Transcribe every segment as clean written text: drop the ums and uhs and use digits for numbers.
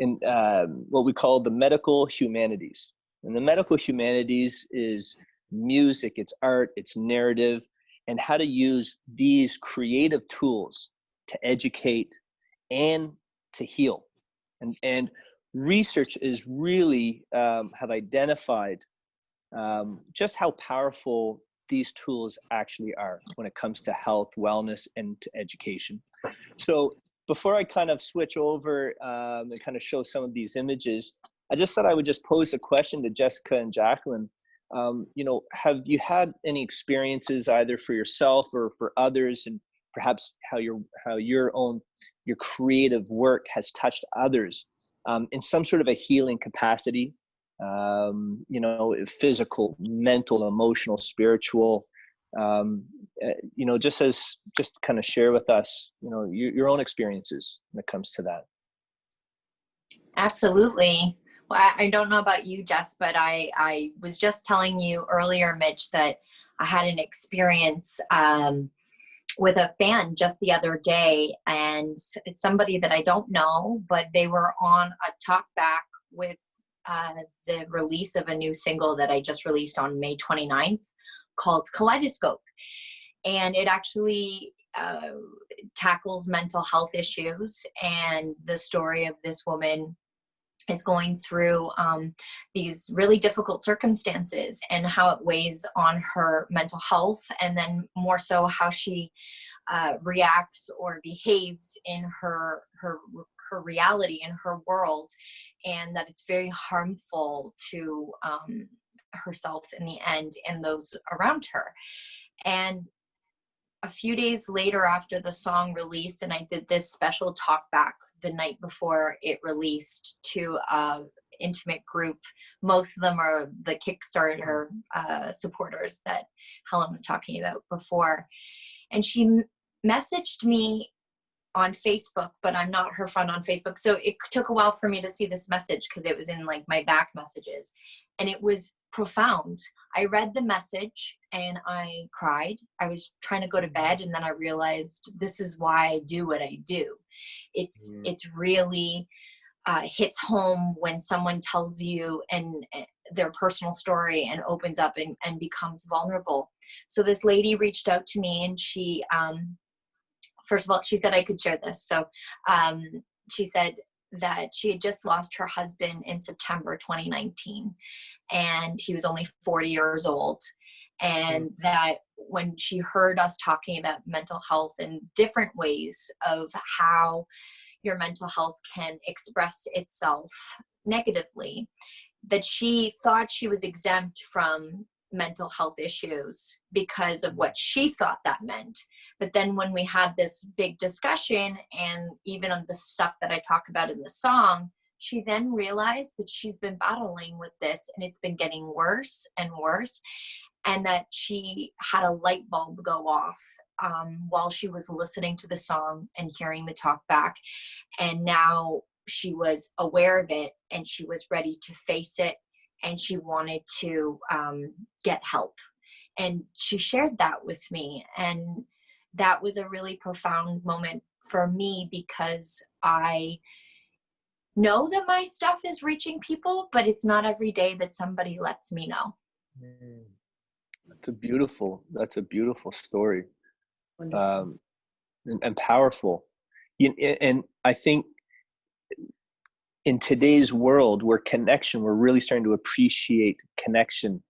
in what we call the medical humanities. And the medical humanities is music, it's art, it's narrative, and how to use these creative tools to educate and to heal. And research is really have identified just how powerful these tools actually are when it comes to health, wellness, and to education. So before I kind of switch over and kind of show some of these images, I just thought I would just pose a question to Jessica and Jacelyn. Have you had any experiences either for yourself or for others, and perhaps how your creative work has touched others in some sort of a healing capacity? Physical, mental, emotional, spiritual, just kind of share with us, your own experiences when it comes to that. Absolutely. Well, I don't know about you, Jess, but I was just telling you earlier, Mitch, that I had an experience with a fan just the other day, and it's somebody that I don't know, but they were on a talk back with the release of a new single that I just released on May 29th called Kaleidoscope. And it actually tackles mental health issues, and the story of this woman is going through these really difficult circumstances and how it weighs on her mental health, and then more so how she reacts or behaves in her reality, in her world, and that it's very harmful to herself in the end and those around her. And a few days later, after the song released, and I did this special talk back the night before it released to a intimate group. Most of them are the Kickstarter supporters that Helen was talking about before. And she messaged me on Facebook, but I'm not her friend on Facebook. So it took a while for me to see this message because it was in like my back messages, and it was profound. I read the message and I cried. I was trying to go to bed, and then I realized this is why I do what I do. It's really hits home when someone tells you and their personal story and opens up and becomes vulnerable. So this lady reached out to me, and she first of all, she said I could share this. So she said that she had just lost her husband in September 2019, and he was only 40 years old. And that when she heard us talking about mental health and different ways of how your mental health can express itself negatively, that she thought she was exempt from mental health issues because of what she thought that meant. But then when we had this big discussion, and even on the stuff that I talk about in the song, she then realized that she's been battling with this, and it's been getting worse and worse, and that she had a light bulb go off while she was listening to the song and hearing the talk back. And now she was aware of it, and she was ready to face it, and she wanted to get help. And she shared that with me. And that was a really profound moment for me, because I know that my stuff is reaching people, but it's not every day that somebody lets me know. That's a beautiful story. And powerful. And I think in today's world where we're really starting to appreciate connection,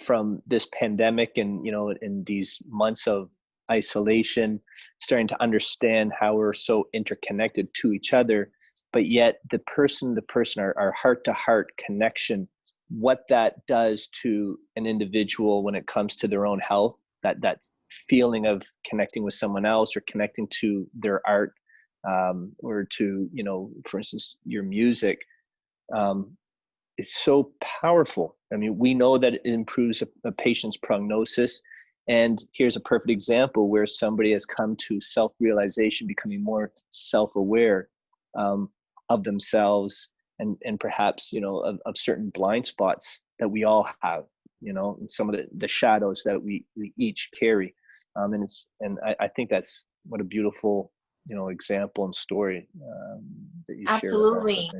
from this pandemic and, in these months of isolation, starting to understand how we're so interconnected to each other, but yet the person, our heart to heart connection, what that does to an individual when it comes to their own health, that feeling of connecting with someone else or connecting to their art, or to, for instance, your music, it's so powerful. I mean, we know that it improves a patient's prognosis. And here's a perfect example where somebody has come to self-realization, becoming more self-aware of themselves and perhaps, of certain blind spots that we all have, and some of the shadows that we each carry. And I think that's what a beautiful example and story that you share with us. Absolutely.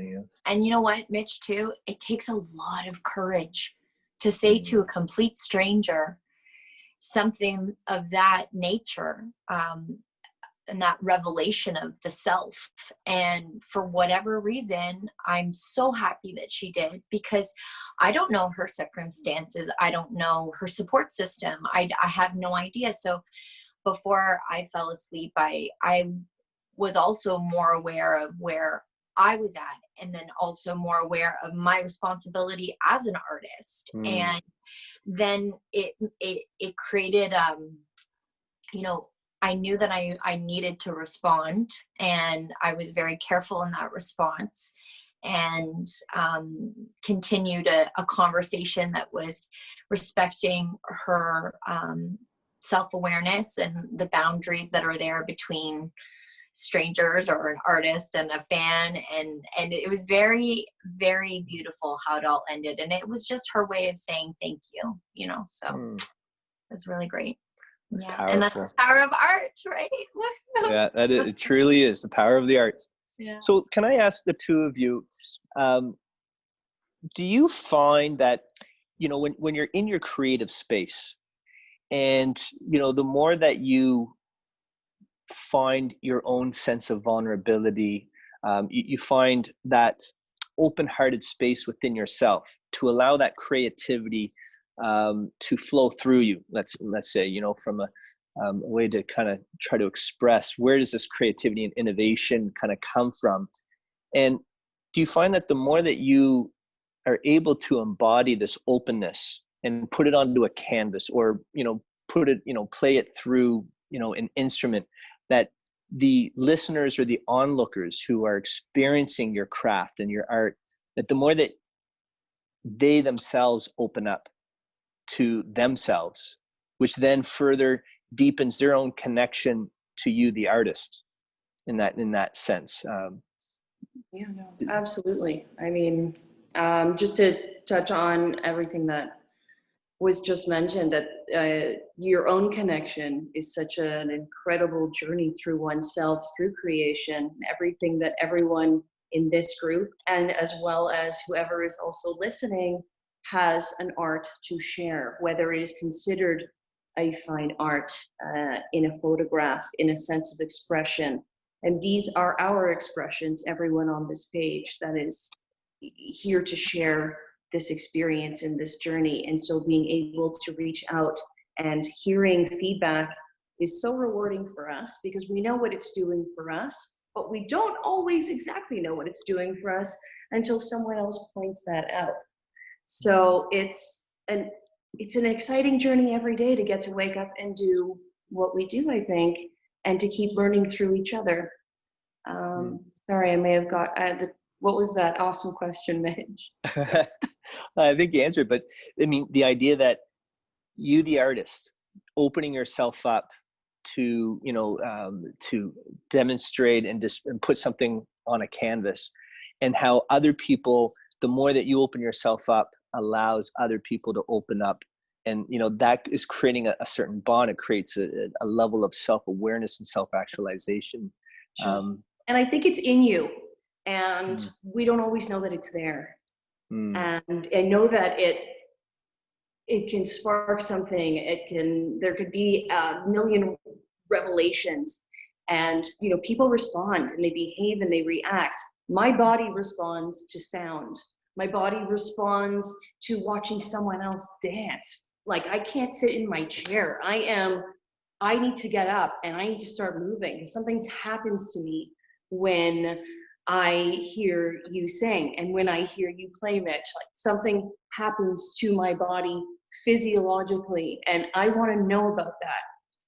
And you know what, Mitch, too, it takes a lot of courage to say to a complete stranger something of that nature, and that revelation of the self. And for whatever reason, I'm so happy that she did, because I don't know her circumstances. I don't know her support system. I have no idea. So before I fell asleep, I was also more aware of where I was at, and then also more aware of my responsibility as an artist. And then it created, I knew that I needed to respond, and I was very careful in that response, and continued a conversation that was respecting her self-awareness and the boundaries that are there between strangers or an artist and a fan. And it was very, very beautiful how it all ended. And it was just her way of saying thank you, so it was really great. Yeah. Powerful. And that's the power of art, right? Yeah, it truly is the power of the arts. Yeah. So can I ask the two of you, do you find that, when you're in your creative space, and, the more that you find your own sense of vulnerability, you find that open-hearted space within yourself to allow that creativity to flow through you, let's say, from a way to kind of try to express, where does this creativity and innovation kind of come from? And do you find that the more that you are able to embody this openness and put it onto a canvas, or put it, play it through an instrument, that the listeners or the onlookers who are experiencing your craft and your art, that the more that they themselves open up to themselves, which then further deepens their own connection to you, the artist, in that sense? Yeah, no, absolutely. I mean, just to touch on everything that was just mentioned, that your own connection is such an incredible journey through oneself, through creation, everything that everyone in this group, and as well as whoever is also listening, has an art to share, whether it is considered a fine art, in a photograph, in a sense of expression. And these are our expressions, everyone on this page that is here to share this experience and this journey. And so being able to reach out and hearing feedback is so rewarding for us, because we know what it's doing for us, but we don't always exactly know what it's doing for us until someone else points that out. So it's an exciting journey every day to get to wake up and do what we do, I think, and to keep learning through each other. Sorry, I may have got what was that awesome question, Mitch? I think you answered, but I mean, the idea that you, the artist, opening yourself up to, to demonstrate and put something on a canvas, and how other people, the more that you open yourself up, allows other people to open up. And, that is creating a certain bond. It creates a level of self-awareness and self-actualization. Sure. And I think it's in you, and we don't always know that it's there. And I know that it can spark something. There could be a million revelations, and people respond and they behave and they react. My body responds to sound. My body responds to watching someone else dance. Like, I can't sit in my chair. I need to get up and I need to start moving. Something happens to me when I hear you sing, and when I hear you play, Mitch, like, something happens to my body physiologically, and I want to know about that.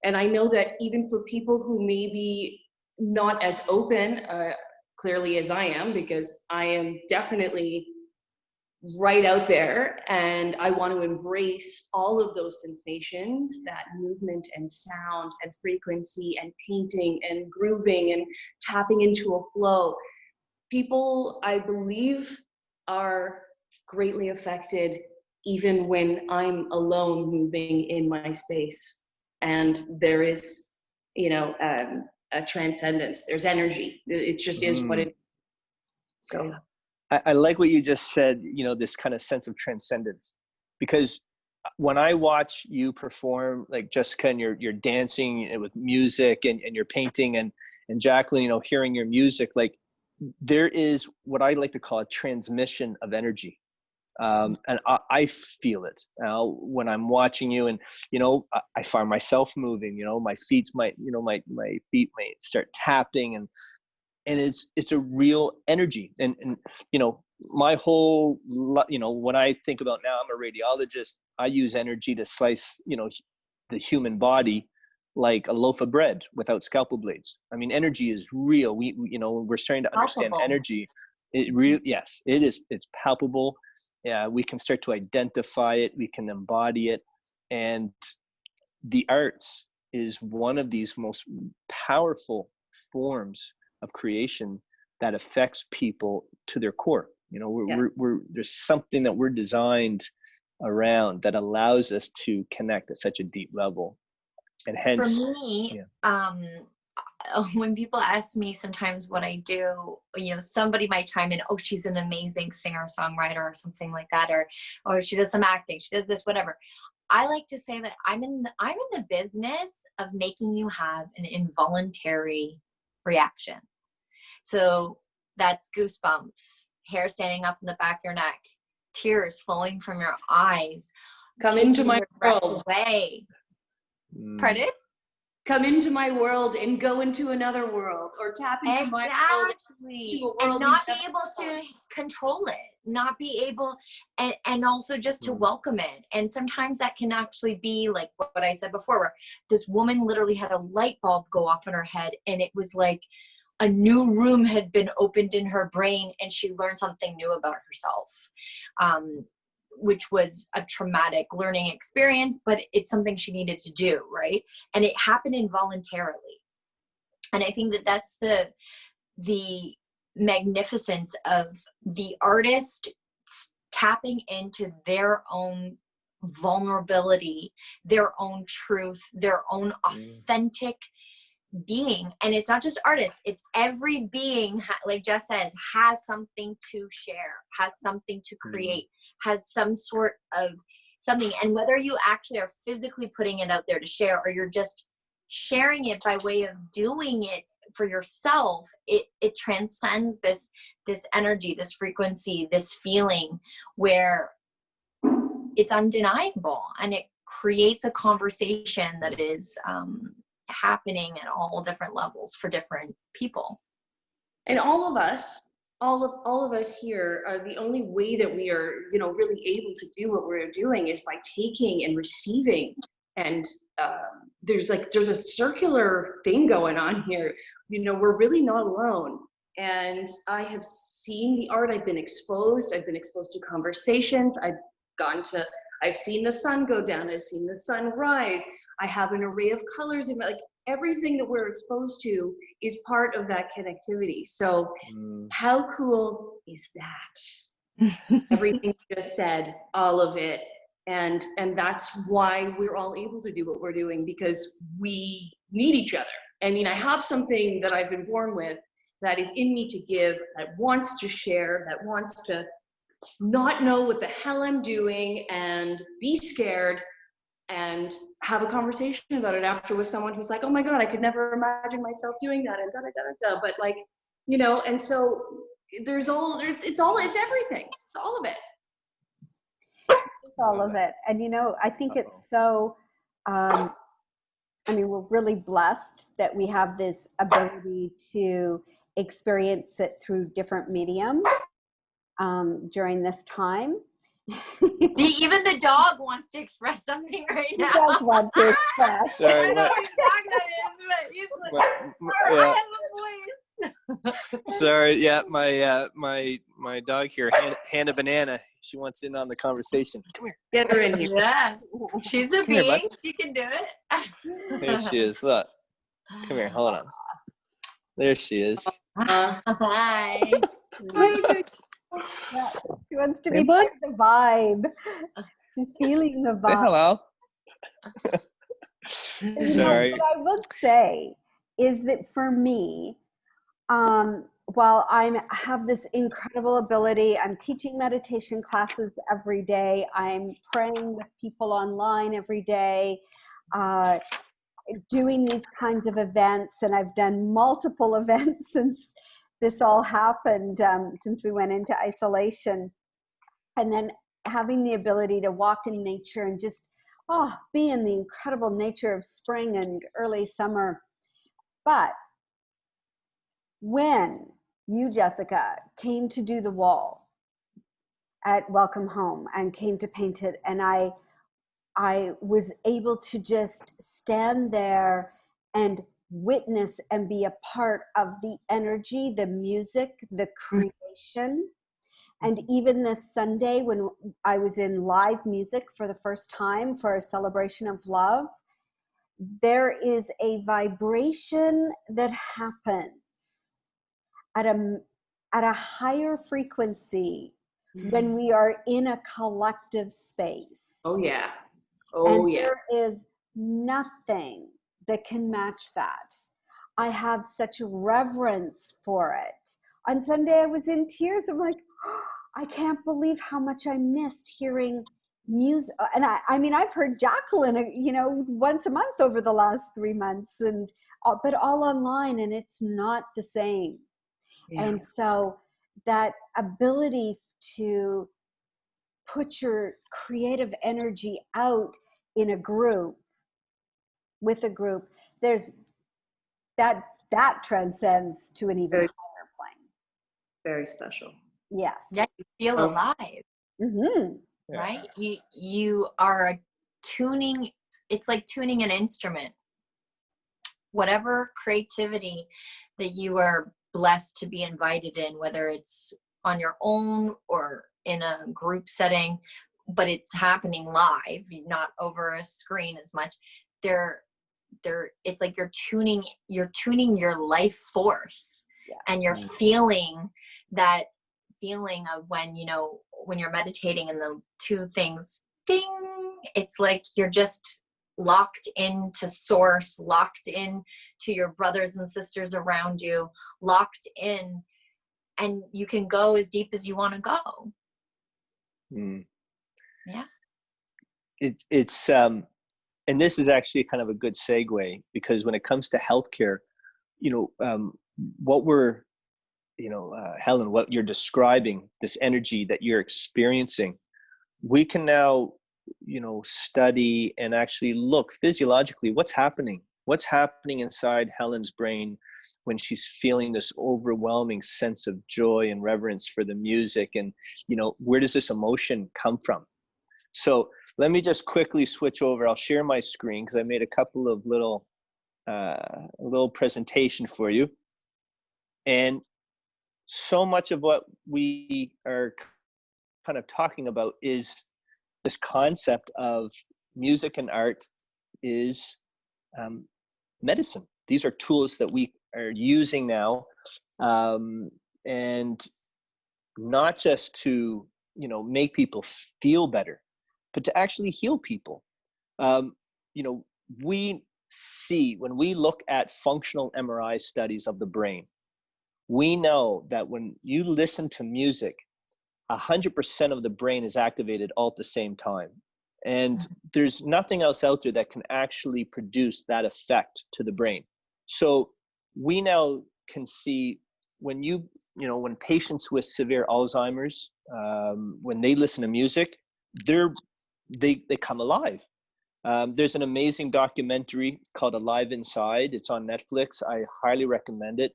And I know that even for people who may be not as open, clearly, as I am, because I am definitely right out there, and I want to embrace all of those sensations, that movement and sound and frequency and painting and grooving and tapping into a flow. People, I believe, are greatly affected even when I'm alone moving in my space. And there is, transcendence. There's energy. It just is what it is. So I like what you just said, you know, this kind of sense of transcendence, because when I watch you perform, like Jessica, and you're dancing with music, and you're painting, and Jacelyn, you know, hearing your music, like there is what I like to call a transmission of energy. And I feel it when I'm watching you, and, you know, I find myself moving, you know, my feet might start tapping, and it's a real energy. And you know, my whole, you know, when I think about, now I'm a radiologist, I use energy to slice, you know, the human body like a loaf of bread without scalpel blades. I mean, energy is real. We you know, we're starting to understand Palpable. energy. It really, yes, it is. It's palpable. Yeah, we can start to identify it. We can embody it. And the arts is one of these most powerful forms of creation that affects people to their core. You know, we're there's something that we're designed around that allows us to connect at such a deep level. And hence, for me, when people ask me sometimes what I do, you know, somebody might chime in, oh, she's an amazing singer songwriter or something like that, or she does some acting, she does this, whatever. I like to say that I'm in the business of making you have an involuntary reaction. So that's goosebumps, hair standing up in the back of your neck, tears flowing from your eyes. Come into my world. Away. Pardon? Come into my world and go into another world, or tap into my world. To a world and not be able to control it, not be able, and also just to welcome it. And sometimes that can actually be like what I said before, where this woman literally had a light bulb go off in her head, and it was like a new room had been opened in her brain, and she learned something new about herself, which was a traumatic learning experience, but it's something she needed to do, right? And it happened involuntarily. And I think that that's the magnificence of the artist tapping into their own vulnerability, their own truth, their own authentic being. And it's not just artists, it's every being, like Jess says, has something to share, has something to create, has some sort of something. And whether you actually are physically putting it out there to share, or you're just sharing it by way of doing it for yourself, it transcends this energy, this frequency, this feeling, where it's undeniable, and it creates a conversation that is happening at all different levels for different people. And all of us here, are the only way that we are, you know, really able to do what we're doing is by taking and receiving. And there's a circular thing going on here. You know, we're really not alone. And I have seen the art. I've been exposed to conversations. I've seen the sun go down. I've seen the sun rise. I have an array of colors in like everything that we're exposed to is part of that connectivity. So how cool is that? Everything you just said, all of it. And that's why we're all able to do what we're doing, because we need each other. I mean, I have something that I've been born with that is in me to give, that wants to share, that wants to not know what the hell I'm doing and be scared and have a conversation about it after with someone who's like, oh my God, I could never imagine myself doing that, and da-da-da-da-da. But like, you know, and so it's everything. It's all of it. It's all of it. And, you know, I think it's so, I mean, we're really blessed that we have this ability to experience it through different mediums during this time. See, even the dog wants to express something right now. He does want to express. Sorry, I don't know what dog that is, but he's like, I have a voice. Sorry, yeah, my dog here, Hannah Banana, she wants in on the conversation. Come here. Get her in here. Yeah, she's a Come here, being. bud. She can do it. There she is. Look. Come here. Hold on. There she is. Hi. Yeah, she wants to Hey, be bud. part of the vibe. She's feeling the Say vibe. hello. And, you know, Sorry. what I would say is that for me, while I have this incredible ability, I'm teaching meditation classes every day, I'm praying with people online every day, doing these kinds of events, and I've done multiple events since this all happened, since we went into isolation, and then having the ability to walk in nature and just be in the incredible nature of spring and early summer. But when you, Jessica, came to do the wall at Welcome Home and came to paint it, and I was able to just stand there and witness and be a part of the energy, the music, the creation. And even this Sunday, when I was in live music for the first time for a celebration of love, there is a vibration that happens at a higher frequency when we are in a collective space. Oh yeah. Oh yeah. There is nothing that can match that. I have such reverence for it. On Sunday, I was in tears. I'm like, I can't believe how much I missed hearing music. And I mean, I've heard Jacelyn, once a month over the last 3 months, but all online, and it's not the same. Yeah. And so that ability to put your creative energy out in a group, with a group, there's that transcends to an even higher plane. Very special. Yes. Yeah, you feel alive. Mm-hmm. Right? You are tuning, it's like tuning an instrument. Whatever creativity that you are blessed to be invited in, whether it's on your own or in a group setting, but it's happening live, not over a screen as much. It's like you're tuning your life force, and you're feeling that feeling of when you're meditating and the two things ding, it's like you're just locked into source, locked in to your brothers and sisters around you, locked in, and you can go as deep as you want to go. Yeah. It's and this is actually kind of a good segue, because when it comes to healthcare, what we're Helen, what you're describing, this energy that you're experiencing, we can now study and actually look physiologically what's happening inside Helen's brain when she's feeling this overwhelming sense of joy and reverence for the music, and where does this emotion come from. So let me just quickly switch over. I'll share my screen because I made a couple of little presentation for you. And so much of what we are kind of talking about is this concept of music and art is medicine. These are tools that we are using now, and not just to make people feel better, but to actually heal people. We see, when we look at functional MRI studies of the brain, we know that when you listen to music, 100% of the brain is activated all at the same time. And there's nothing else out there that can actually produce that effect to the brain. So we now can see when when patients with severe Alzheimer's, when they listen to music, they come alive. There's an amazing documentary called Alive Inside. It's on Netflix. I highly recommend it.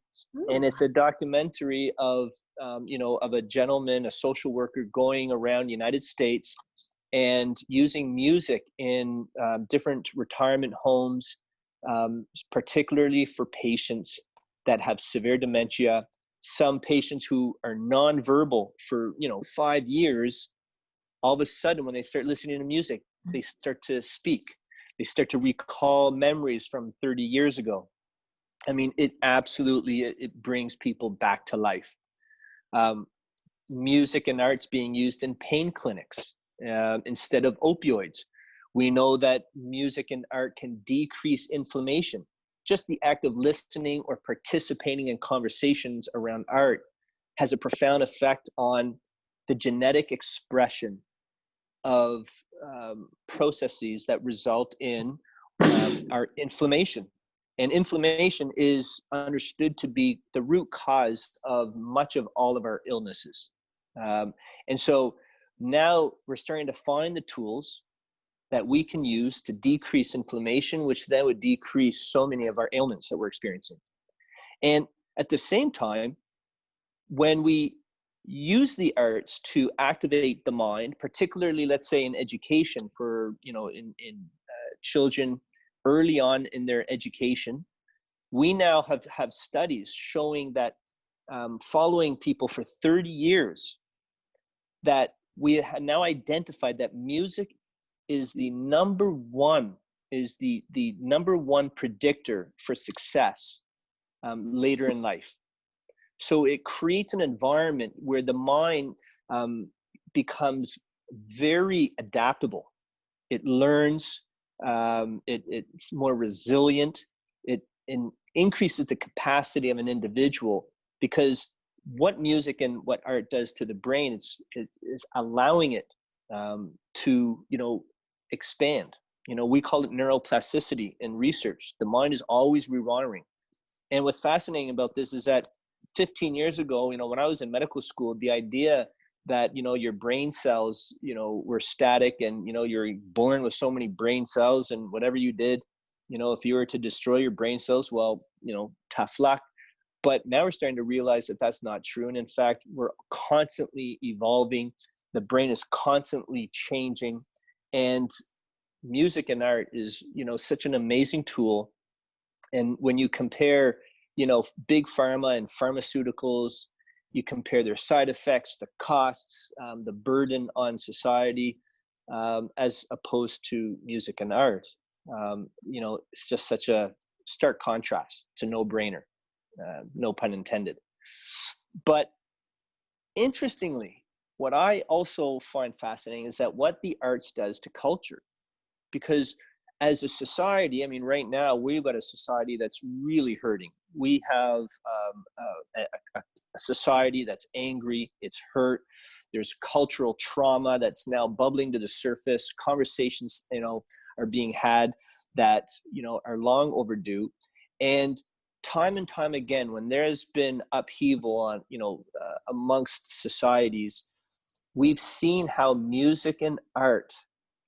And it's a documentary of a gentleman, a social worker, going around the United States and using music in different retirement homes, particularly for patients that have severe dementia. Some patients who are nonverbal for 5 years, all of a sudden when they start listening to music, they start to speak. They start to recall memories from 30 years ago. I mean, it absolutely, it brings people back to life. Music and art's being used in pain clinics instead of opioids. We know that music and art can decrease inflammation. just the act of listening or participating in conversations around art has a profound effect on the genetic expression of processes that result in our inflammation. And inflammation is understood to be the root cause of much of all of our illnesses. And so now we're starting to find the tools that we can use to decrease inflammation, which then would decrease so many of our ailments that we're experiencing. And at the same time, when we use the arts to activate the mind, particularly, let's say, in education for, in children early on in their education, we now have studies showing that following people for 30 years, that we have now identified that music is the number one predictor for success later in life. So it creates an environment where the mind becomes very adaptable. It learns, it's more resilient. It increases the capacity of an individual, because what music and what art does to the brain is allowing it to, expand. We call it neuroplasticity in research. The mind is always rewiring. And what's fascinating about this is that 15 years ago, when I was in medical school, the idea that, your brain cells, were static, and, you're born with so many brain cells, and whatever you did, if you were to destroy your brain cells, well, tough luck. But now we're starting to realize that that's not true. And in fact, we're constantly evolving. The brain is constantly changing. And music and art is, such an amazing tool. And when you compare, big pharma and pharmaceuticals, you compare their side effects, the costs, the burden on society, as opposed to music and art, it's just such a stark contrast. It's a no-brainer, no pun intended. But interestingly, what I also find fascinating is that what the arts does to culture, because as a society, right now we've got a society that's really hurting. We have a society that's angry, it's hurt. There's cultural trauma that's now bubbling to the surface. Conversations, are being had that, are long overdue. And time again, when there's been upheaval on, amongst societies, we've seen how music and art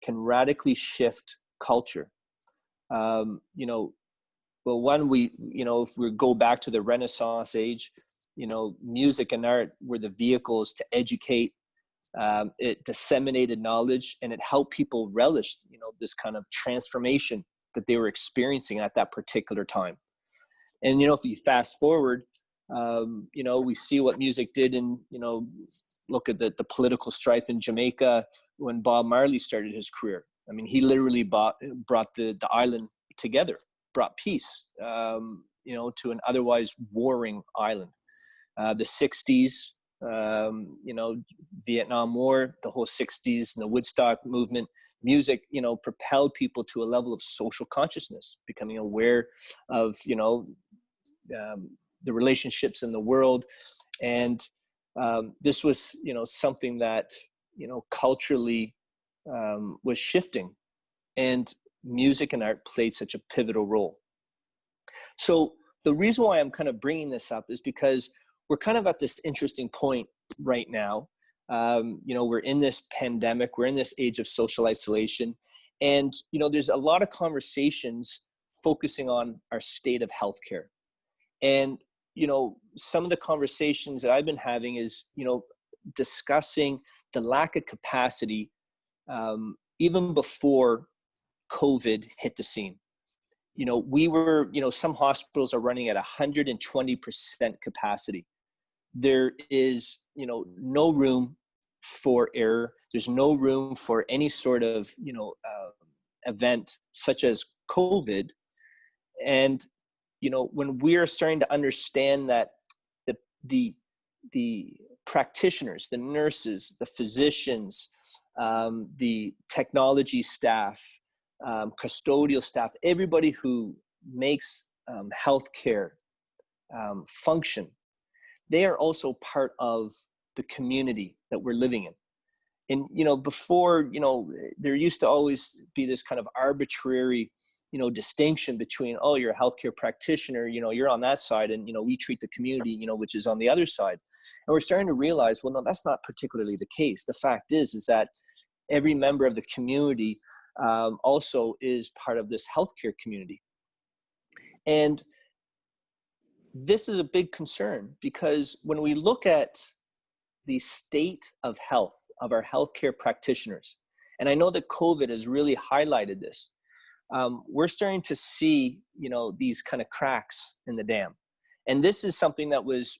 can radically shift culture. Well, if we go back to the Renaissance age, music and art were the vehicles to educate. It disseminated knowledge, and it helped people relish, this kind of transformation that they were experiencing at that particular time. And, if you fast forward, we see what music did in, look at the political strife in Jamaica when Bob Marley started his career. He literally brought the island together, brought peace, to an otherwise warring island. The 60s, Vietnam War, the whole 60s and the Woodstock movement, music, propelled people to a level of social consciousness, becoming aware of, the relationships in the world. And this was, something that, culturally was shifting, and music and art played such a pivotal role. So the reason why I'm kind of bringing this up is because we're kind of at this interesting point right now. We're in this pandemic, we're in this age of social isolation, and, there's a lot of conversations focusing on our state of healthcare. And, some of the conversations that I've been having is, discussing the lack of capacity, even before COVID hit the scene. We were, some hospitals are running at 120% capacity. There is, no room for error. There's no room for any sort of, event such as COVID. And, when we are starting to understand that the practitioners, the nurses, the physicians, the technology staff, custodial staff, everybody who makes healthcare function, they are also part of the community that we're living in. And, you know, before, you know, there used to always be this kind of arbitrary, you know, distinction between, oh, you're a healthcare practitioner, you know, you're on that side, and, you know, we treat the community, you know, which is on the other side. And we're starting to realize, well, no, that's not particularly the case. The fact is that every member of the community also is part of this healthcare community. And this is a big concern, because when we look at the state of health of our healthcare practitioners, and I know that COVID has really highlighted this, we're starting to see, you know, these kind of cracks in the dam. And this is something that was,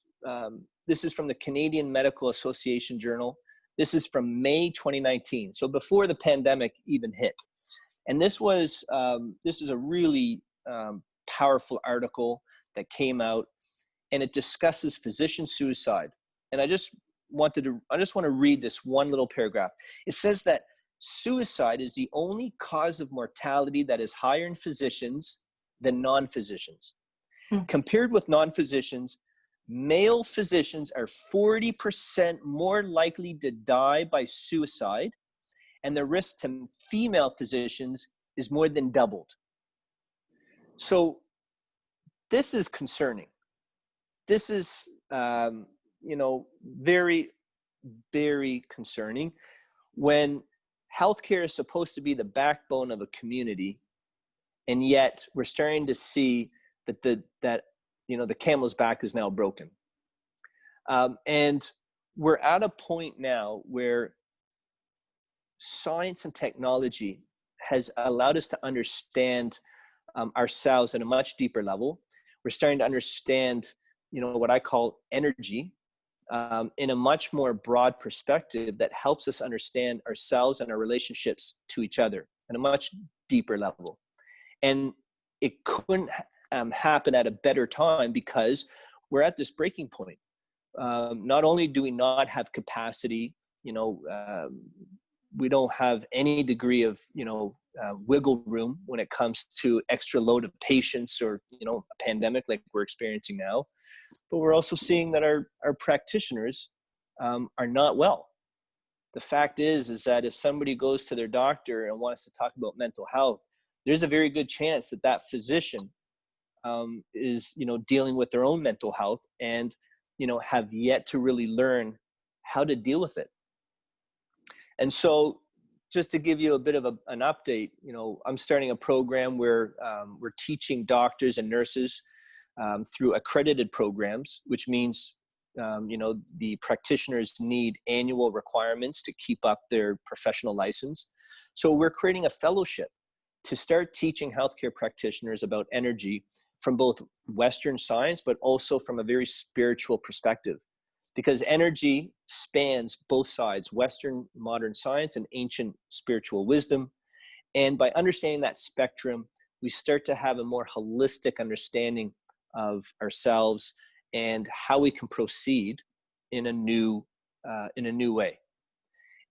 this is from the Canadian Medical Association Journal. This is from May 2019, so before the pandemic even hit. And this was, this is a really powerful article that came out, and it discusses physician suicide. And I just want to read this one little paragraph. It says that suicide is the only cause of mortality that is higher in physicians than non-physicians. Compared with non-physicians, male physicians are 40% more likely to die by suicide, and the risk to female physicians is more than doubled. So this is concerning. This is, you know, very, very concerning when healthcare is supposed to be the backbone of a community, and yet we're starting to see that you know, the camel's back is now broken. And we're at a point now where science and technology has allowed us to understand ourselves at a much deeper level. We're starting to understand, you know, what I call energy in a much more broad perspective that helps us understand ourselves and our relationships to each other at a much deeper level. And it couldn't happen at a better time, because we're at this breaking point. Not only do we not have capacity, you know, we don't have any degree of, you know, wiggle room when it comes to extra load of patients or, you know, a pandemic like we're experiencing now, but we're also seeing that our practitioners are not well. The fact is that if somebody goes to their doctor and wants to talk about mental health, there's a very good chance that that physician is, you know, dealing with their own mental health and, you know, have yet to really learn how to deal with it. And so just to give you a bit of an update, you know, I'm starting a program where we're teaching doctors and nurses through accredited programs, which means, you know, the practitioners need annual requirements to keep up their professional license. So we're creating a fellowship to start teaching healthcare practitioners about energy from both Western science, but also from a very spiritual perspective. Because energy spans both sides, Western modern science and ancient spiritual wisdom. And by understanding that spectrum, we start to have a more holistic understanding of ourselves and how we can proceed in a new way.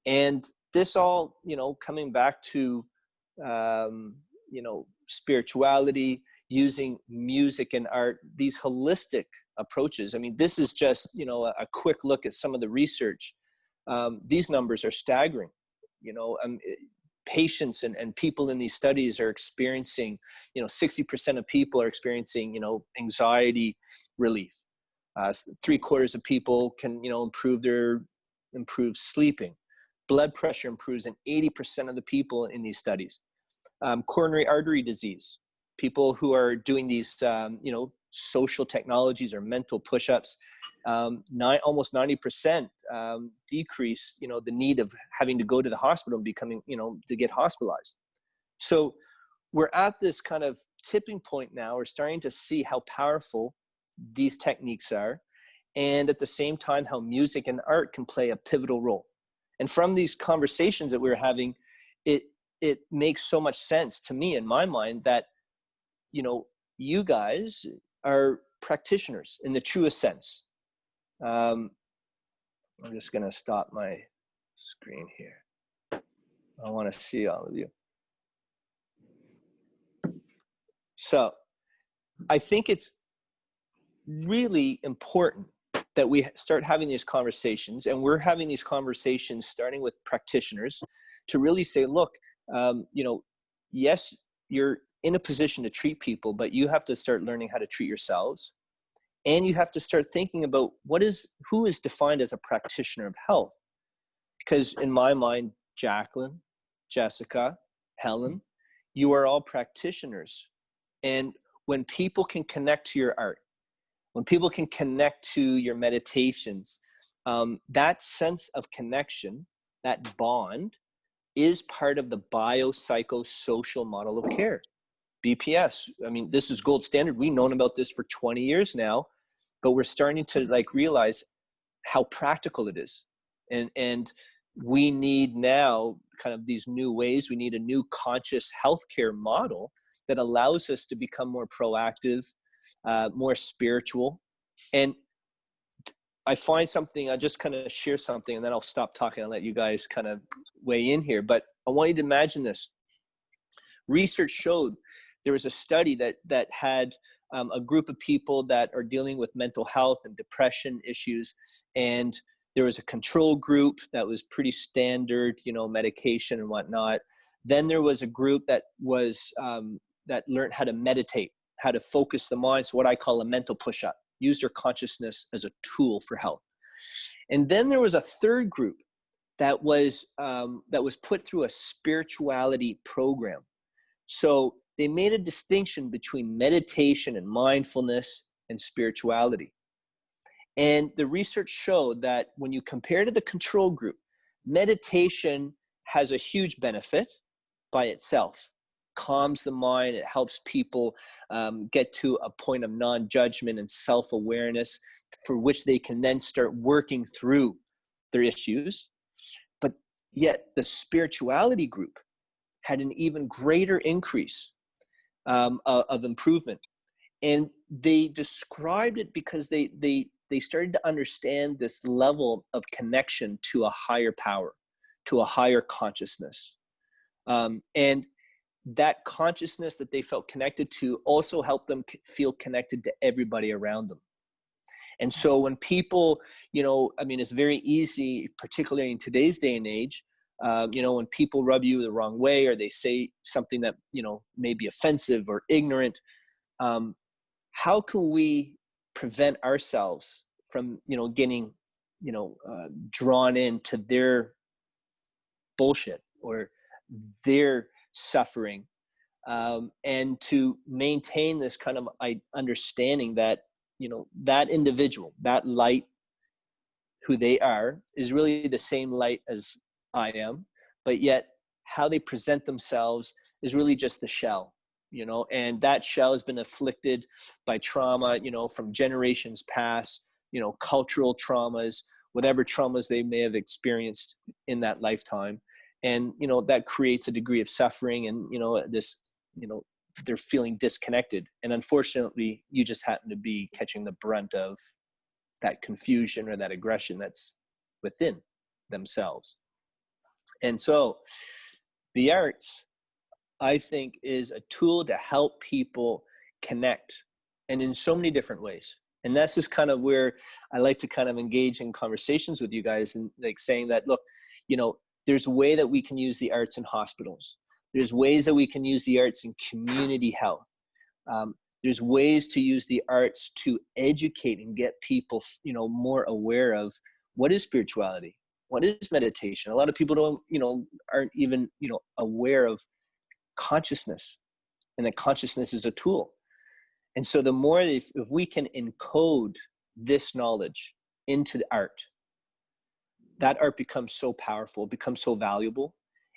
And this all, you know, coming back to, you know, spirituality, using music and art, these holistic approaches. I mean, this is just, you know, a quick look at some of the research. These numbers are staggering. You know, patients and people in these studies are experiencing, you know, 60% of people are experiencing, you know, anxiety relief. 3/4 of people can, you know, improve sleeping. Blood pressure improves in 80% of the people in these studies. Coronary artery disease. People who are doing these, you know, social technologies or mental push-ups, almost 90% decrease, you know, the need of having to go to the hospital and becoming, you know, to get hospitalized. So we're at this kind of tipping point now. We're starting to see how powerful these techniques are, and at the same time, how music and art can play a pivotal role. And from these conversations that we're having, it makes so much sense to me in my mind that, you know, you guys are practitioners in the truest sense. I'm just going to stop my screen here. I want to see all of you. So I think it's really important that we start having these conversations, and we're having these conversations starting with practitioners to really say, look, yes, you're in a position to treat people, but you have to start learning how to treat yourselves. And you have to start thinking about who is defined as a practitioner of health. Because in my mind, Jacelyn, Jessica, Helen, you are all practitioners. And when people can connect to your art, when people can connect to your meditations, that sense of connection, that bond, is part of the biopsychosocial model of care. BPS. I mean, this is gold standard. We've known about this for 20 years now, but we're starting to realize how practical it is. And we need now kind of these new ways. We need a new conscious healthcare model that allows us to become more proactive, more spiritual. And I find something, I'll just kind of share something, and then I'll stop talking and let you guys kind of weigh in here. But I want you to imagine this. Research showed there was a study that had a group of people that are dealing with mental health and depression issues. And there was a control group that was pretty standard, medication and whatnot. Then there was a group that was, that learned how to meditate, how to focus the mind. So what I call a mental push-up, use your consciousness as a tool for health. And then there was a third group that was put through a spirituality program. So they made a distinction between meditation and mindfulness and spirituality. And the research showed that when you compare to the control group, meditation has a huge benefit by itself. Calms the mind. It helps people get to a point of non-judgment and self-awareness, for which they can then start working through their issues. But yet the spirituality group had an even greater increase of improvement. And they described it because they started to understand this level of connection to a higher power, to a higher consciousness. And that consciousness that they felt connected to also helped them feel connected to everybody around them. And so when people, it's very easy, particularly in today's day and age, when people rub you the wrong way, or they say something that, may be offensive or ignorant, how can we prevent ourselves from, getting, drawn into their bullshit or their suffering, and to maintain this kind of understanding that, that individual, that light, who they are, is really the same light as I am, but yet how they present themselves is really just the shell, and that shell has been afflicted by trauma, from generations past, cultural traumas, whatever traumas they may have experienced in that lifetime. And, that creates a degree of suffering, and, they're feeling disconnected. And unfortunately, you just happen to be catching the brunt of that confusion or that aggression that's within themselves. And so the arts, I think, is a tool to help people connect, and in so many different ways. And that's just kind of where I like to kind of engage in conversations with you guys, and saying that, look, there's a way that we can use the arts in hospitals. There's ways that we can use the arts in community health. There's ways to use the arts to educate and get people, more aware of what is spirituality, what is meditation. A lot of people aren't even, aware of consciousness, and that consciousness is a tool. And so the more, if we can encode this knowledge into the art, that art becomes so powerful, becomes so valuable.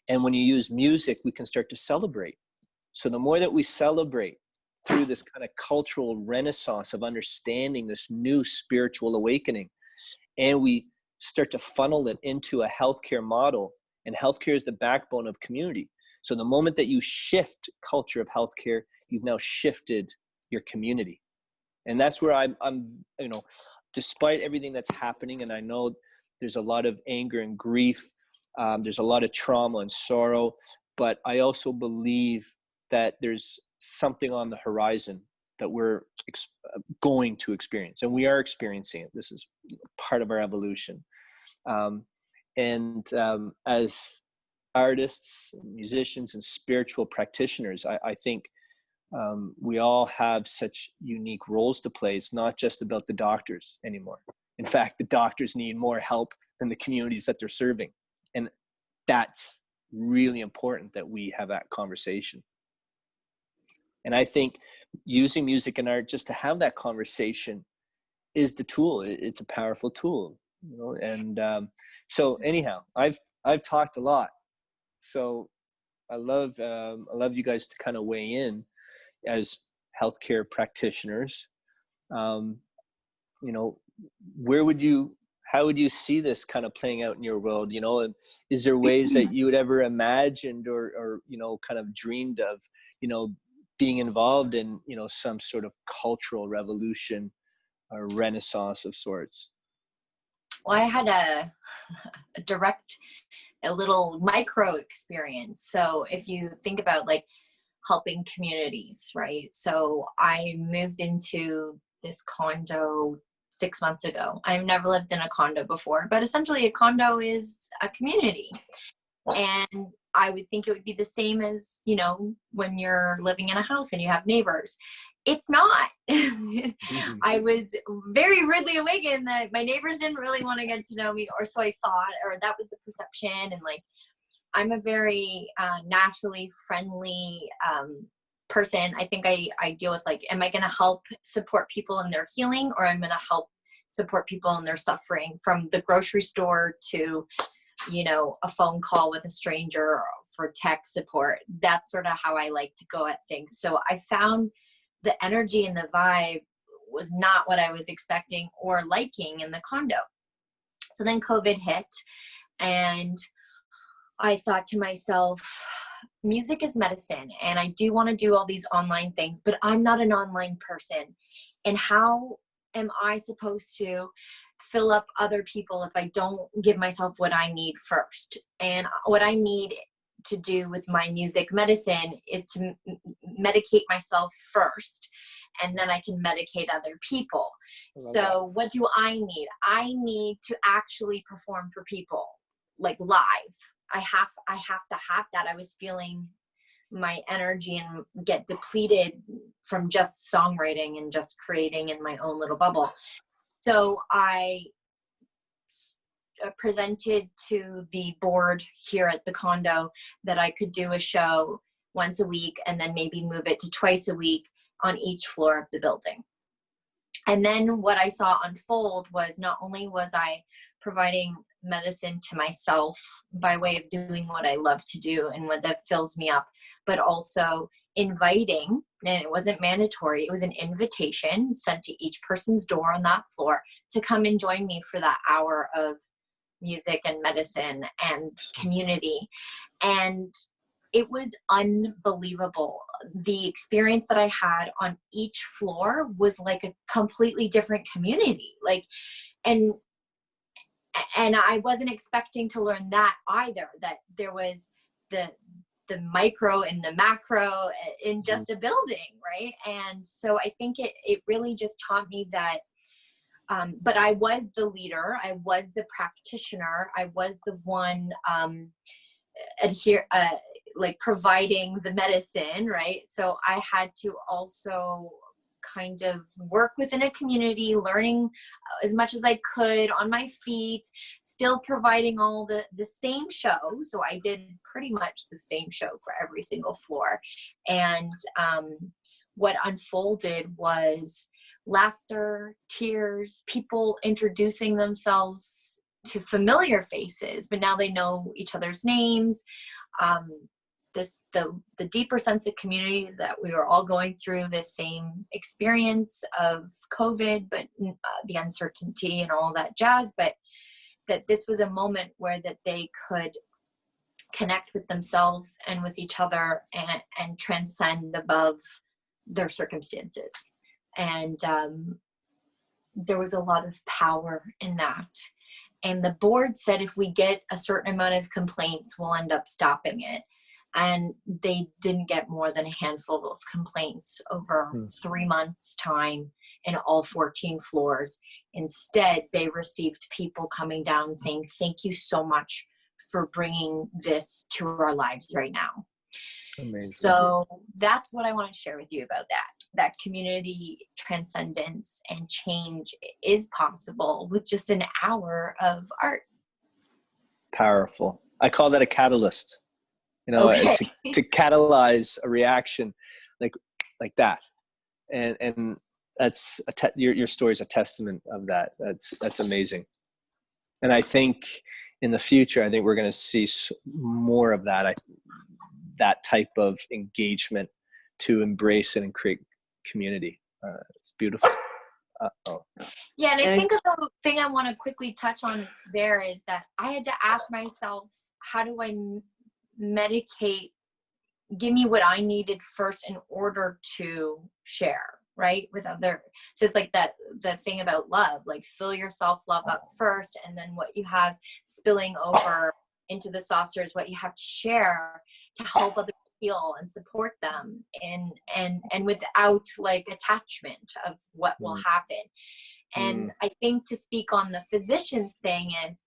And when you use music, we can start to celebrate. So the more that we celebrate through this kind of cultural renaissance of understanding this new spiritual awakening, and we start to funnel it into a healthcare model, and healthcare is the backbone of community. So the moment that you shift culture of healthcare, you've now shifted your community. And that's where I'm despite everything that's happening, and I know there's a lot of anger and grief, there's a lot of trauma and sorrow, but I also believe that there's something on the horizon that we're going to experience, and we are experiencing it. This is part of our evolution. As artists, musicians, and spiritual practitioners, I think we all have such unique roles to play. It's not just about the doctors anymore. In fact, the doctors need more help than the communities that they're serving. And that's really important that we have that conversation. And I think using music and art just to have that conversation is the tool. It's a powerful tool, you know. And so anyhow, I've talked a lot. So I love you guys to kind of weigh in as healthcare practitioners. You know, how would you see this kind of playing out in your world? You know, and is there ways that you would ever imagined or you know, kind of dreamed of, you know, being involved in, you know, some sort of cultural revolution or renaissance of sorts? Well, I had a little micro experience. So if you think about like helping communities, right? So I moved into this condo 6 months ago. I've never lived in a condo before, but essentially a condo is a community. And I would think it would be the same as, you know, when you're living in a house and you have neighbors. It's not. I was very rudely awakened that my neighbors didn't really want to get to know me, or so I thought, or that was the perception. And like, I'm a very naturally friendly person. I think I deal with like, am I going to help support people in their healing, or I'm going to help support people in their suffering, from the grocery store to, you know, a phone call with a stranger for tech support. That's sort of how I like to go at things. So I found the energy and the vibe was not what I was expecting or liking in the condo. So then COVID hit, and I thought to myself, music is medicine, and I do want to do all these online things, but I'm not an online person. And how am I supposed to fill up other people if I don't give myself what I need first? And what I need to do with my music medicine is to medicate myself first, and then I can medicate other people. So what do I need? I need to actually perform for people, like live. I have to have that. I was feeling my energy and get depleted from just songwriting and just creating in my own little bubble. So I presented to the board here at the condo that I could do a show once a week and then maybe move it to twice a week on each floor of the building. And then what I saw unfold was, not only was I providing medicine to myself by way of doing what I love to do and what that fills me up, but also inviting, and it wasn't mandatory, it was an invitation sent to each person's door on that floor to come and join me for that hour of music and medicine and community. And it was unbelievable. The experience that I had on each floor was like a completely different community. Like, and I wasn't expecting to learn that either, that there was the micro and the macro in just a building, right? And so I think it really just taught me that, but I was the leader, I was the practitioner, I was the one like providing the medicine, right? So I had to also kind of work within a community, learning as much as I could on my feet, still providing all the same show. So I did pretty much the same show for every single floor. And what unfolded was laughter, tears, people introducing themselves to familiar faces, but now they know each other's names. The deeper sense of community is that we were all going through the same experience of COVID, but the uncertainty and all that jazz, but that this was a moment where that they could connect with themselves and with each other and transcend above their circumstances. And there was a lot of power in that. And the board said if we get a certain amount of complaints, we'll end up stopping it. and they didn't get more than a handful of complaints over 3 months' time in all 14 floors. Instead, they received people coming down saying, "Thank you so much for bringing this to our lives right now." Amazing. So that's what I want to share with you about that community transcendence and change is possible with just an hour of art. Powerful. I call that a catalyst, Okay. to catalyze a reaction like that. And that's your story is a testament of that. That's amazing. And I think in the future, I think we're going to see more of that. That type of engagement to embrace it and create community. It's beautiful. Yeah, and I think the thing I want to quickly touch on there is that I had to ask myself, how do I medicate, give me what I needed first in order to share, right, with other. So it's like the thing about love, like fill your self-love up first, and then what you have spilling over into the saucer is what you have to share to help others feel and support them, and without like attachment of what will happen. And I think to speak on the physician's thing is,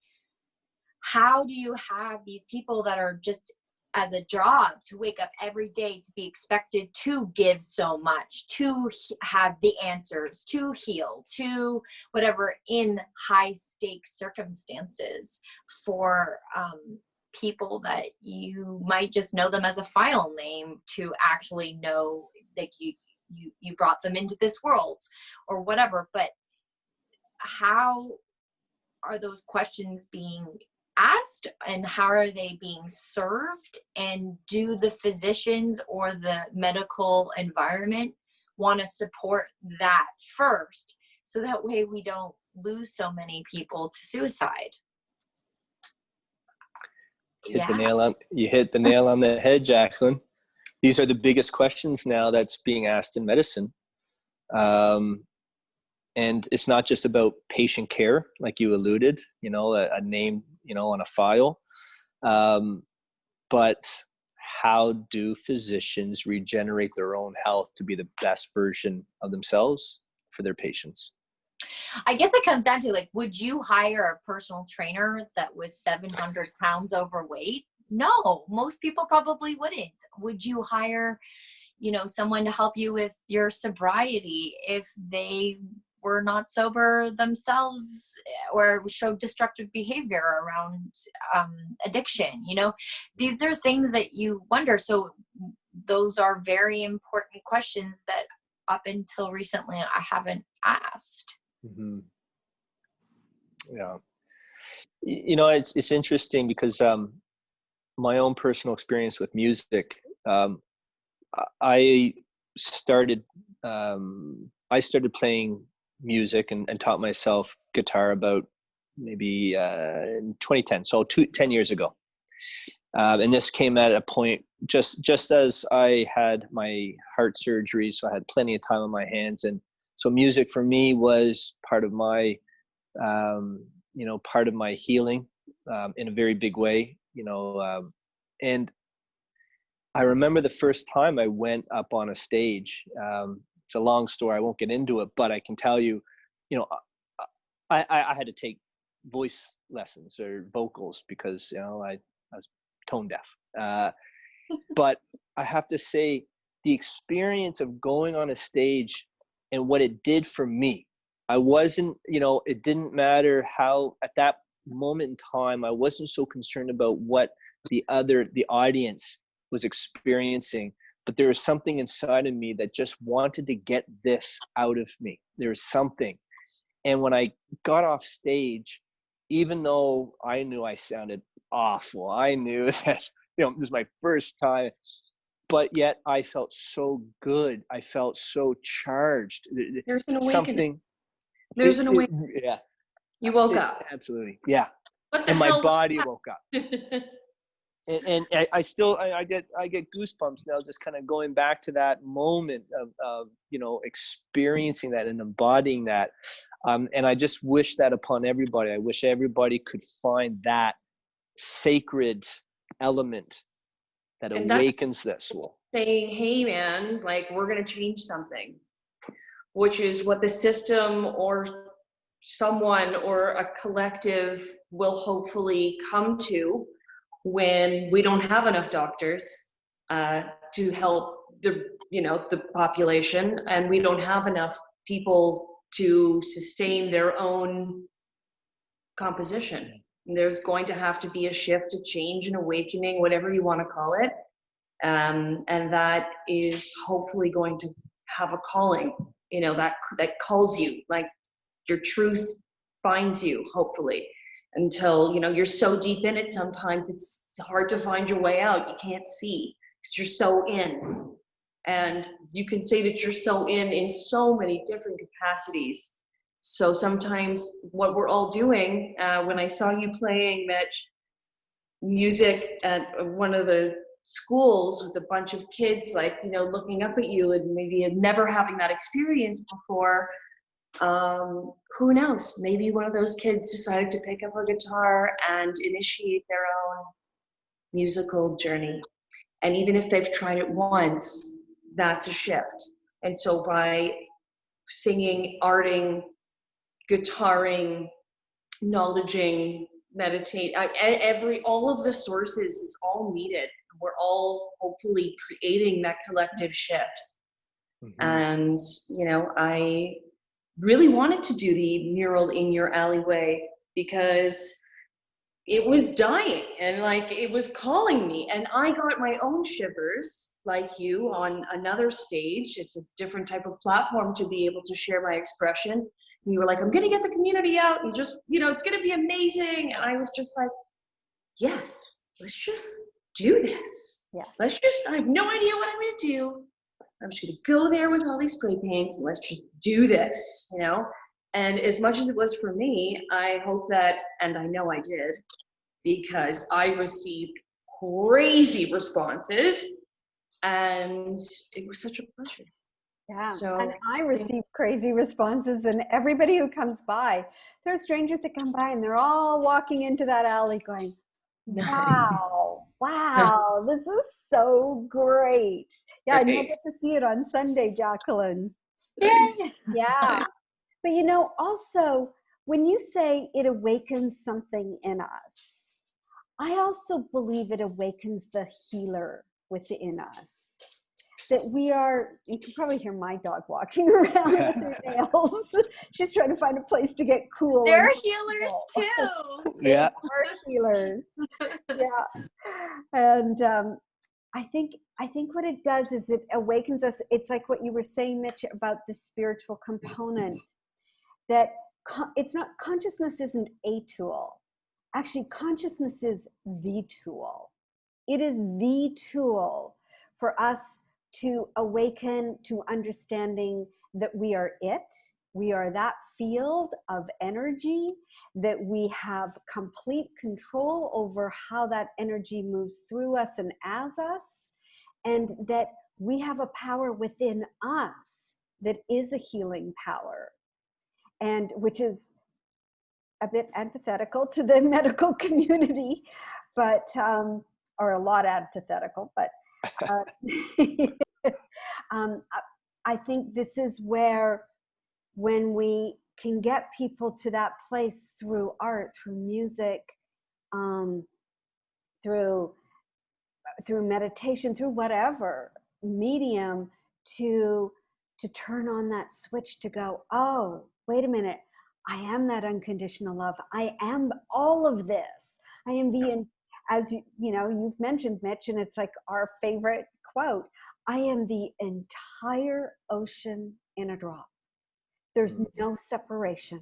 how do you have these people that are just as a job to wake up every day to be expected to give so much, to have the answers, to heal, to whatever, in high stakes circumstances for people that you might just know them as a file name, to actually know that you brought them into this world or whatever. But how are those questions being asked, and how are they being served? And do the physicians or the medical environment want to support that first, so that way we don't lose so many people to suicide? You hit the nail on the head, Jacelyn. These are the biggest questions now that's being asked in medicine. And it's not just about patient care, like you alluded, a name, on a file. But how do physicians regenerate their own health to be the best version of themselves for their patients? I guess it comes down to, like, would you hire a personal trainer that was 700 pounds overweight? No, most people probably wouldn't. Would you hire, someone to help you with your sobriety if they were not sober themselves or showed destructive behavior around addiction? These are things that you wonder. So those are very important questions that up until recently I haven't asked. Mm-hmm. Yeah. It's interesting because my own personal experience with music, I started playing music and taught myself guitar about maybe in 2010, so 10 years ago. And this came at a point just as I had my heart surgery, so I had plenty of time on my hands, and so music for me was part of my healing in a very big way, and I remember the first time I went up on a stage. It's a long story. I won't get into it, but I can tell you, I had to take voice lessons or vocals because, I was tone deaf. But I have to say, the experience of going on a stage and what it did for me, I wasn't, it didn't matter how, at that moment in time, I wasn't so concerned about what the audience was experiencing, but there was something inside of me that just wanted to get this out of me. There was something. And when I got off stage, even though I knew I sounded awful, I knew that, it was my first time, but yet I felt so good. I felt so charged. There's an awakening. There's an awakening. Yeah. You woke up. Absolutely. Yeah. What the and hell my body woke up. And I still get goosebumps now, just kind of going back to that moment of experiencing that and embodying that. And I just wish that upon everybody. I wish everybody could find that sacred element that And that's awakens that soul. saying, hey man, like we're going to change something, which is what the system or someone or a collective will hopefully come to when we don't have enough doctors to help the population, and we don't have enough people to sustain their own composition. There's going to have to be a shift, a change, an awakening, whatever you want to call it. And that is hopefully going to have a calling, that calls you, like your truth finds you, hopefully, until, you're so deep in it. Sometimes it's hard to find your way out. You can't see because you're so in. And you can say that you're so in so many different capacities. So sometimes what we're all doing, when I saw you playing, Mitch, music at one of the schools with a bunch of kids, like, looking up at you and maybe never having that experience before, who knows? Maybe one of those kids decided to pick up a guitar and initiate their own musical journey. And even if they've tried it once, that's a shift. And so by singing, arting, guitaring, knowledging, meditate, all of the sources is all needed. We're all hopefully creating that collective shift. And, I really wanted to do the mural in your alleyway because it was dying and like it was calling me, and I got my own shivers like you on another stage. It's a different type of platform to be able to share my expression. And you were like, I'm going to get the community out and just, it's going to be amazing. And I was just like, yes, let's just do this. Yeah. I have no idea what I'm going to do. I'm just going to go there with all these spray paints and let's just do this, And as much as it was for me, I hope that, and I know I did, because I received crazy responses and it was such a pleasure. Yeah, So, and I receive crazy responses, and everybody who comes by, there are strangers that come by and they're all walking into that alley going, wow, this is so great. Yeah, and you'll get to see it on Sunday, Jacelyn. Yes. Yeah. But also, when you say it awakens something in us, I also believe it awakens the healer within us. That we are, you can probably hear my dog walking around with her nails. She's trying to find a place to get cool. They're healers too. Yeah. They are healers. Yeah. And I think what it does is it awakens us. It's like what you were saying, Mitch, about the spiritual component, that it's not, consciousness isn't a tool. Actually, consciousness is the tool. It is the tool for us to awaken to understanding that we are it. We are that field of energy, that we have complete control over how that energy moves through us and as us, and that we have a power within us that is a healing power, and which is a bit antithetical to the medical community, but or a lot antithetical, but I think this is where, when we can get people to that place through art, through music, through meditation, through whatever medium, to turn on that switch to go, oh, wait a minute, I am that unconditional love. I am all of this. I am as you've mentioned, Mitch, and it's like our favorite quote, I am the entire ocean in a drop. There's no separation.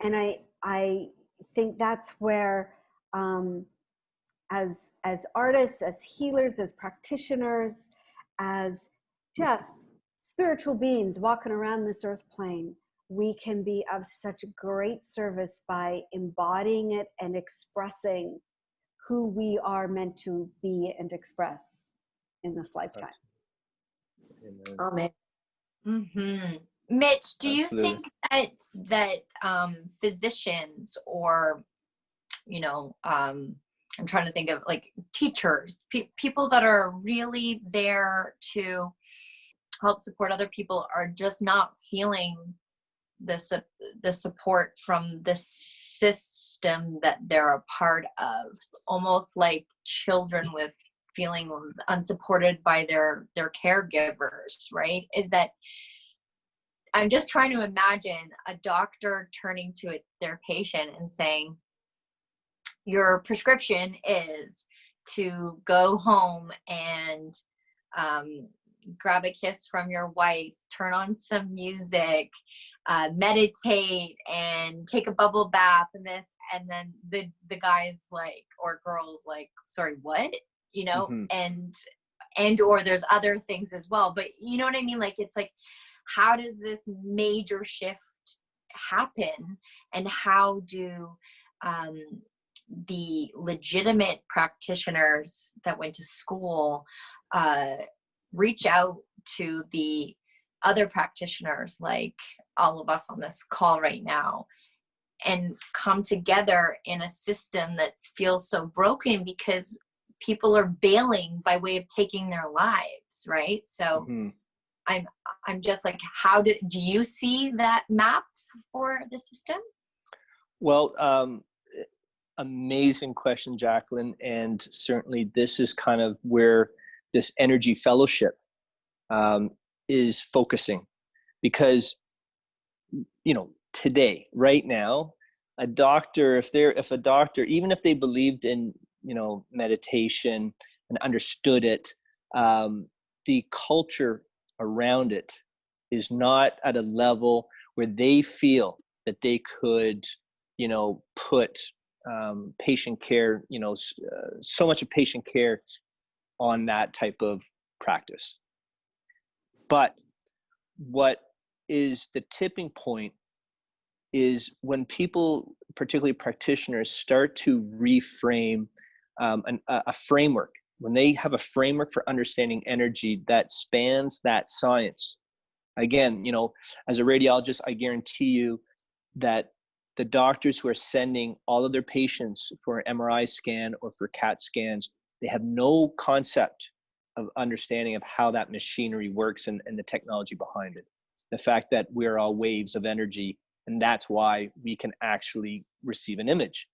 And I think that's where, as artists, as healers, as practitioners, as just spiritual beings walking around this earth plane, we can be of such great service by embodying it and expressing who we are meant to be and express in this lifetime. Amen. Mm-hmm. Mitch, do you Absolutely. think that physicians or I'm trying to think of like teachers, people that are really there to help support other people are just not feeling the support from the system that they're a part of, almost like children with feeling unsupported by their caregivers, right? Is that I'm just trying to imagine a doctor turning to their patient and saying, your prescription is to go home and grab a kiss from your wife, turn on some music, meditate, and take a bubble bath, and this, and then the guy's like, or girl's like, sorry, what? You know, and or there's other things as well, but you know what I mean? Like, it's like, how does this major shift happen, and how do the legitimate practitioners that went to school reach out to the other practitioners, like all of us on this call right now, and come together in a system that feels so broken because people are bailing by way of taking their lives, right? So I'm just like, how do you see that map for the system? Well, amazing question, Jacelyn. And certainly this is kind of where this energy fellowship is focusing, because, you know, today, right now, a doctor, if a doctor, even if they believed in, you know, meditation and understood it, the culture around it is not at a level where they feel that they could, you know, put patient care, you know, so much of patient care on that type of practice. But what is the tipping point is when people, particularly practitioners, start to reframe a framework. When they have a framework for understanding energy that spans that science. Again, you know, as a radiologist, I guarantee you that the doctors who are sending all of their patients for an MRI scan or for CAT scans, they have no concept of understanding of how that machinery works and the technology behind it. The fact that we're all waves of energy, and that's why we can actually receive an image.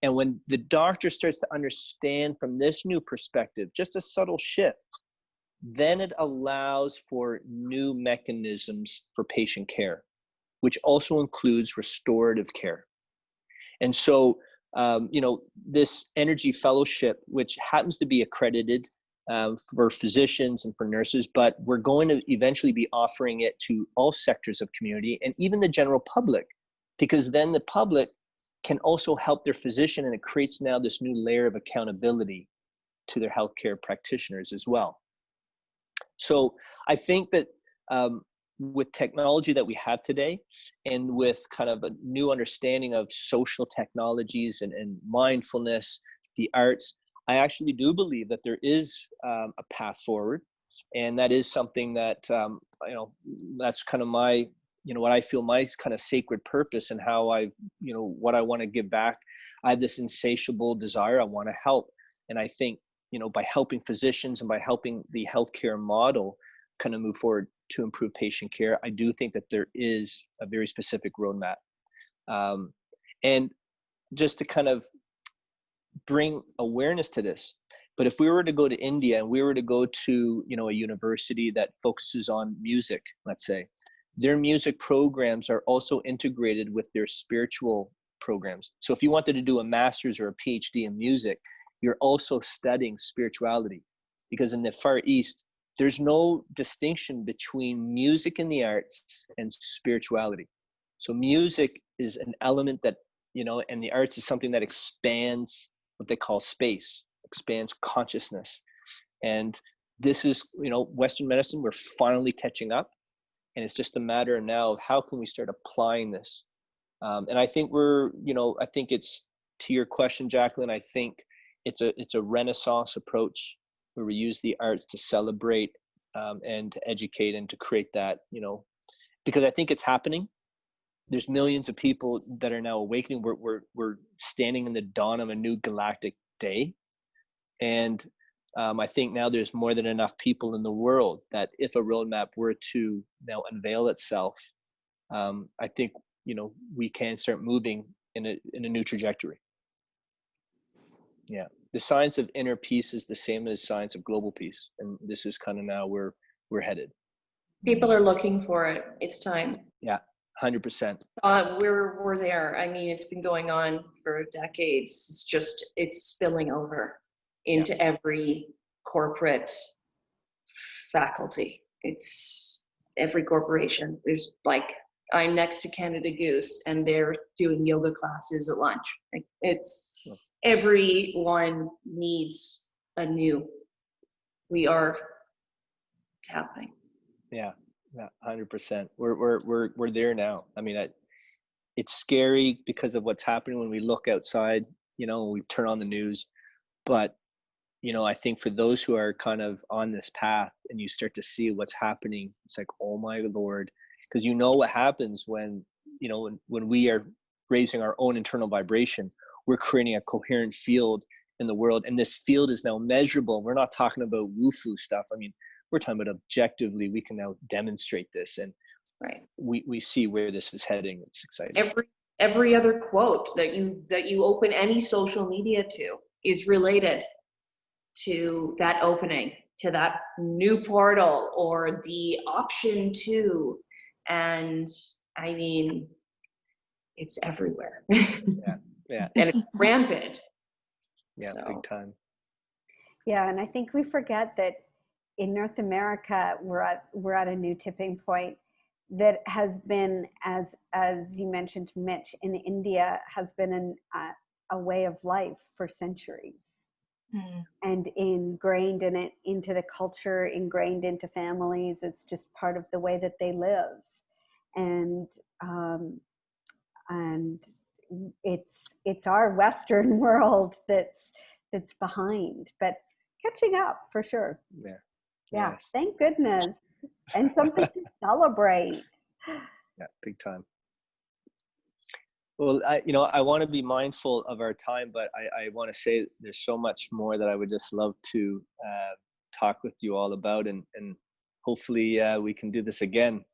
And when the doctor starts to understand from this new perspective, just a subtle shift, then it allows for new mechanisms for patient care, which also includes restorative care. And so, you know, this energy fellowship, which happens to be accredited for physicians and for nurses, but we're going to eventually be offering it to all sectors of community and even the general public, because then the public can also help their physician, and it creates now this new layer of accountability to their healthcare practitioners as well. So I think that with technology that we have today, and with kind of a new understanding of social technologies and mindfulness, the arts, I actually do believe that there is a path forward. And that is something that, you know, that's kind of my, you know, what I feel my kind of sacred purpose, and how I, you know, what I want to give back. I have this insatiable desire. I want to help. And I think, you know, by helping physicians and by helping the healthcare model kind of move forward to improve patient care, I do think that there is a very specific roadmap. And just to kind of bring awareness to this, but if we were to go to India and we were to go to, you know, a university that focuses on music, let's say, their music programs are also integrated with their spiritual programs. So if you wanted to do a master's or a PhD in music, you're also studying spirituality, because in the Far East, there's no distinction between music and the arts and spirituality. So music is an element that, you know, and the arts is something that expands what they call space, expands consciousness. And this is, you know, Western medicine, we're finally catching up. And it's just a matter now of how can we start applying this. And I think we're, you know, I think it's, to your question, Jacelyn, I think it's a Renaissance approach where we use the arts to celebrate and to educate and to create that, you know, because I think it's happening. There's millions of people that are now awakening. We're standing in the dawn of a new galactic day. And I think now there's more than enough people in the world that if a roadmap were to now unveil itself, I think, we can start moving in a new trajectory. Yeah. The science of inner peace is the same as science of global peace. And this is kind of now where we're headed. People are looking for it. It's time. Yeah, 100%. We're there. I mean, it's been going on for decades. It's spilling over into every corporate faculty. It's every corporation. There's I'm next to Canada Goose and they're doing yoga classes at lunch. It's everyone needs a new. It's happening. Yeah, 100%. We're there now. I mean, it's scary because of what's happening when we look outside, we turn on the news. But, I think for those who are kind of on this path and you start to see what's happening, it's like, oh my Lord, because what happens when we are raising our own internal vibration, we're creating a coherent field in the world. And this field is now measurable. We're not talking about woo-foo stuff. I mean, we're talking about objectively, we can now demonstrate this, and we see where this is heading. It's exciting. Every other quote that you open any social media to is related to that opening, to that new portal or the option to, and I mean, it's everywhere. Yeah. And it's rampant. Yeah, so. Big time. Yeah, and I think we forget that in North America, we're at a new tipping point that has been, as you mentioned, Mitch, in India, has been a way of life for centuries, and ingrained in it, into the culture, ingrained into families. It's just part of the way that they live, and it's our Western world that's behind, but catching up for sure. Yeah, yes. Thank goodness. And something to celebrate. Yeah, big time. Well, I want to be mindful of our time, but I want to say there's so much more that I would just love to talk with you all about, and hopefully we can do this again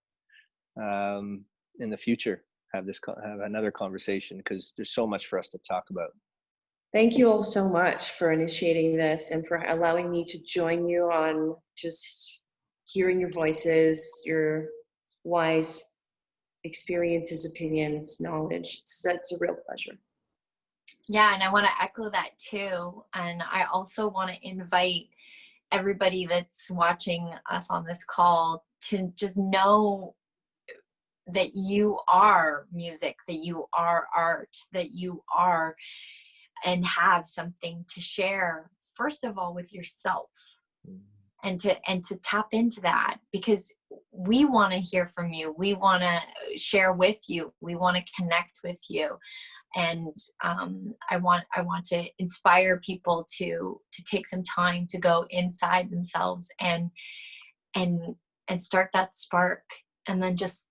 in the future, have another conversation, because there's so much for us to talk about. Thank you all so much for initiating this and for allowing me to join you on just hearing your voices, your wise experiences, opinions, knowledge. That's a real pleasure. Yeah, and I want to echo that too. And I also want to invite everybody that's watching us on this call to just know that you are music, that you are art, that you are and have something to share, first of all, with yourself, and to tap into that, because we want to hear from you. We want to share with you. We want to connect with you. And I want to inspire people to take some time to go inside themselves and start that spark, and then just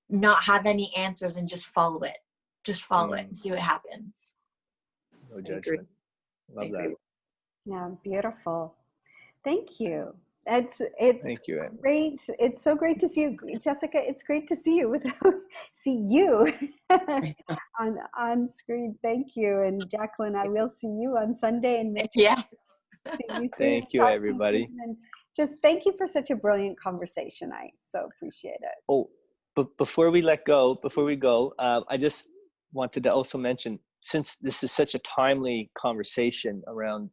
not have any answers and just follow it. Just follow it and see what happens. No judgment. Love that. Yeah, beautiful. Thank you. It's Thank you, great. It's so great to see you, Jessica. It's great to see you on screen. Thank you, and Jacelyn, I will see you on Sunday. And Mitch, yeah. Thank you, everybody. And just thank you for such a brilliant conversation. I so appreciate it. Oh, but before we go, I just wanted to also mention, since this is such a timely conversation around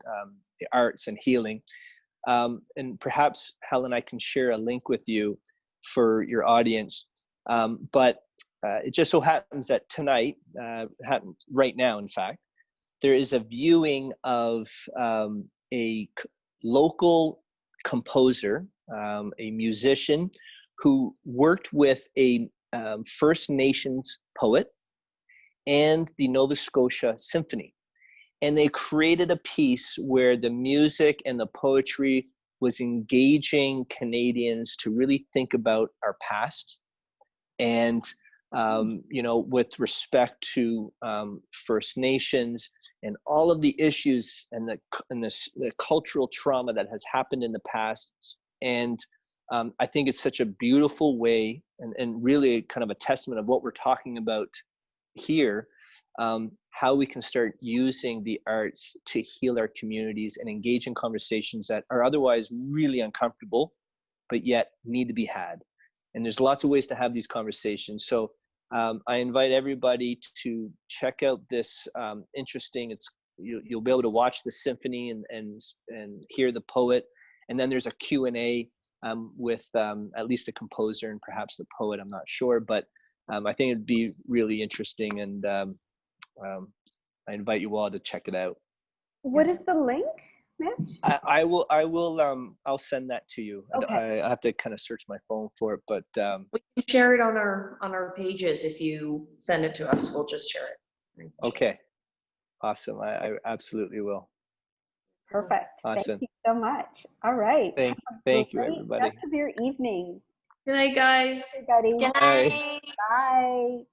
the arts and healing, and perhaps Helen, I can share a link with you for your audience. But it just so happens that tonight, right now, in fact, there is a viewing of a local composer, a musician who worked with a First Nations poet and the Nova Scotia Symphony. And they created a piece where the music and the poetry was engaging Canadians to really think about our past and you know, with respect to First Nations and all of the issues and the cultural trauma that has happened in the past. And I think it's such a beautiful way and really kind of a testament of what we're talking about here, how we can start using the arts to heal our communities and engage in conversations that are otherwise really uncomfortable, but yet need to be had. And there's lots of ways to have these conversations. So I invite everybody to check out this interesting, you'll be able to watch the symphony and hear the poet. And then there's a Q&A with at least the composer and perhaps the poet, I'm not sure, but I think it'd be really interesting, and I invite you all to check it out. What is the link, Mitch? I'll send that to you. Okay. I have to kind of search my phone for it, but We can share it on our pages. If you send it to us, we'll just share it. okay, awesome. I absolutely will. Perfect. Awesome. Thank you so much. All right. Thank you, everybody. Rest of your evening. Good night, guys. Everybody. Good night. Bye.